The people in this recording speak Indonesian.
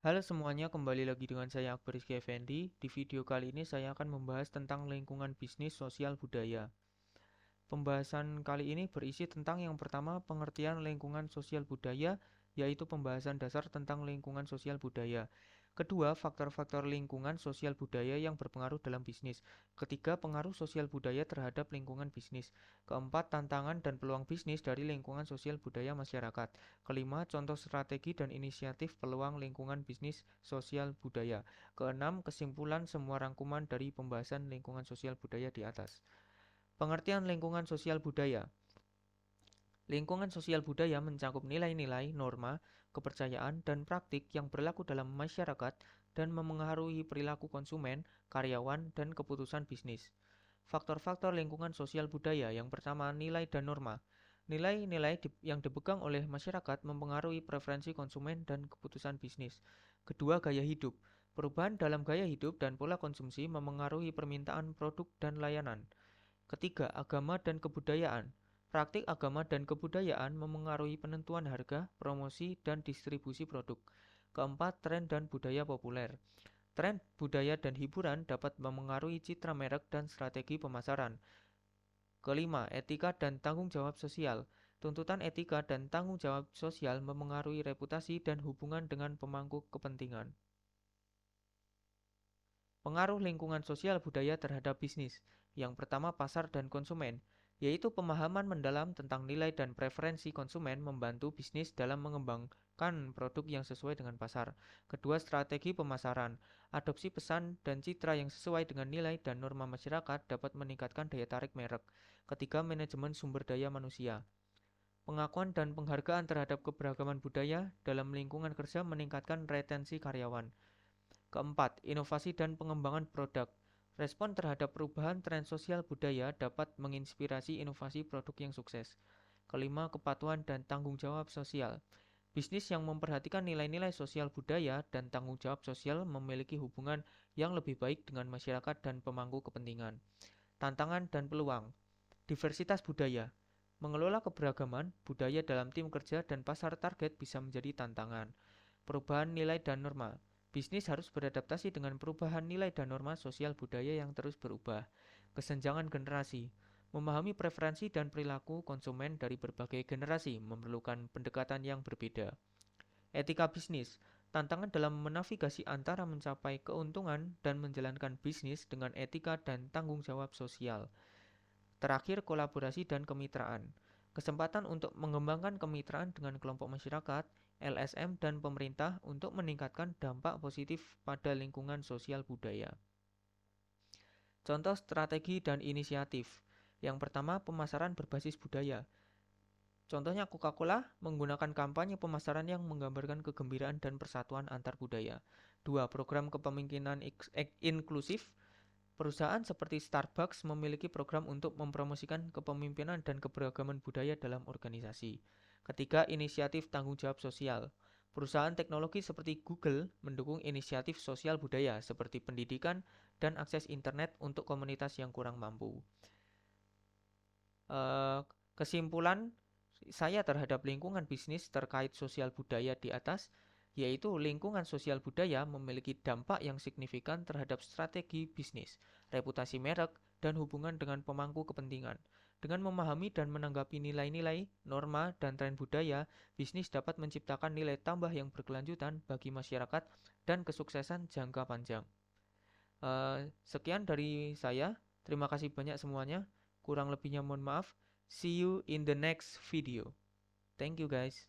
Halo semuanya, kembali lagi dengan saya Akbar Rizky Effendi. Di video kali ini saya akan membahas tentang lingkungan bisnis sosial budaya. Pembahasan kali ini berisi tentang yang pertama, pengertian lingkungan sosial budaya, yaitu pembahasan dasar tentang lingkungan sosial budaya. Kedua, faktor-faktor lingkungan sosial budaya yang berpengaruh dalam bisnis. Ketiga, pengaruh sosial budaya terhadap lingkungan bisnis. Keempat, tantangan dan peluang bisnis dari lingkungan sosial budaya masyarakat. Kelima, contoh strategi dan inisiatif peluang lingkungan bisnis sosial budaya. Keenam, kesimpulan semua rangkuman dari pembahasan lingkungan sosial budaya di atas. Pengertian lingkungan sosial budaya. Lingkungan sosial budaya mencakup nilai-nilai, norma, kepercayaan, dan praktik yang berlaku dalam masyarakat dan memengaruhi perilaku konsumen, karyawan, dan keputusan bisnis. Faktor-faktor lingkungan sosial budaya yang pertama, nilai dan norma. Nilai-nilai yang dipegang oleh masyarakat mempengaruhi preferensi konsumen dan keputusan bisnis. Kedua, gaya hidup. Perubahan dalam gaya hidup dan pola konsumsi memengaruhi permintaan produk dan layanan. Ketiga, agama dan kebudayaan. Praktik agama dan kebudayaan memengaruhi penentuan harga, promosi, dan distribusi produk. Keempat, tren dan budaya populer. Tren budaya dan hiburan dapat memengaruhi citra merek dan strategi pemasaran. Kelima, etika dan tanggung jawab sosial. Tuntutan etika dan tanggung jawab sosial memengaruhi reputasi dan hubungan dengan pemangku kepentingan. Pengaruh lingkungan sosial budaya terhadap bisnis. Yang pertama, pasar dan konsumen, yaitu pemahaman mendalam tentang nilai dan preferensi konsumen membantu bisnis dalam mengembangkan produk yang sesuai dengan pasar. Kedua, strategi pemasaran. Adopsi pesan dan citra yang sesuai dengan nilai dan norma masyarakat dapat meningkatkan daya tarik merek. Ketiga, manajemen sumber daya manusia. Pengakuan dan penghargaan terhadap keberagaman budaya dalam lingkungan kerja meningkatkan retensi karyawan. Keempat, inovasi dan pengembangan produk. Respon terhadap perubahan tren sosial budaya dapat menginspirasi inovasi produk yang sukses. Kelima, kepatuhan dan tanggung jawab sosial. Bisnis yang memperhatikan nilai-nilai sosial budaya dan tanggung jawab sosial memiliki hubungan yang lebih baik dengan masyarakat dan pemangku kepentingan. Tantangan dan peluang. Diversitas budaya. Mengelola keberagaman budaya dalam tim kerja dan pasar target bisa menjadi tantangan. Perubahan nilai dan norma. Bisnis harus beradaptasi dengan perubahan nilai dan norma sosial budaya yang terus berubah. Kesenjangan generasi. Memahami preferensi dan perilaku konsumen dari berbagai generasi memerlukan pendekatan yang berbeda. Etika bisnis. Tantangan dalam menavigasi antara mencapai keuntungan dan menjalankan bisnis dengan etika dan tanggung jawab sosial. Terakhir, kolaborasi dan kemitraan. Kesempatan untuk mengembangkan kemitraan dengan kelompok masyarakat, LSM, dan pemerintah untuk meningkatkan dampak positif pada lingkungan sosial budaya. Contoh strategi dan inisiatif. Yang pertama, pemasaran berbasis budaya. Contohnya Coca-Cola menggunakan kampanye pemasaran yang menggambarkan kegembiraan dan persatuan antar budaya. Dua, program kepemimpinan inklusif. Perusahaan seperti Starbucks memiliki program untuk mempromosikan kepemimpinan dan keberagaman budaya dalam organisasi. Ketiga, inisiatif tanggung jawab sosial. Perusahaan teknologi seperti Google mendukung inisiatif sosial budaya seperti pendidikan dan akses internet untuk komunitas yang kurang mampu. Kesimpulan saya terhadap lingkungan bisnis terkait sosial budaya di atas, yaitu lingkungan sosial budaya memiliki dampak yang signifikan terhadap strategi bisnis, reputasi merek, dan hubungan dengan pemangku kepentingan. Dengan memahami dan menanggapi nilai-nilai, norma, dan tren budaya, bisnis dapat menciptakan nilai tambah yang berkelanjutan bagi masyarakat dan kesuksesan jangka panjang. Sekian dari saya. Terima kasih banyak semuanya. Kurang lebihnya mohon maaf. See you in the next video. Thank you guys.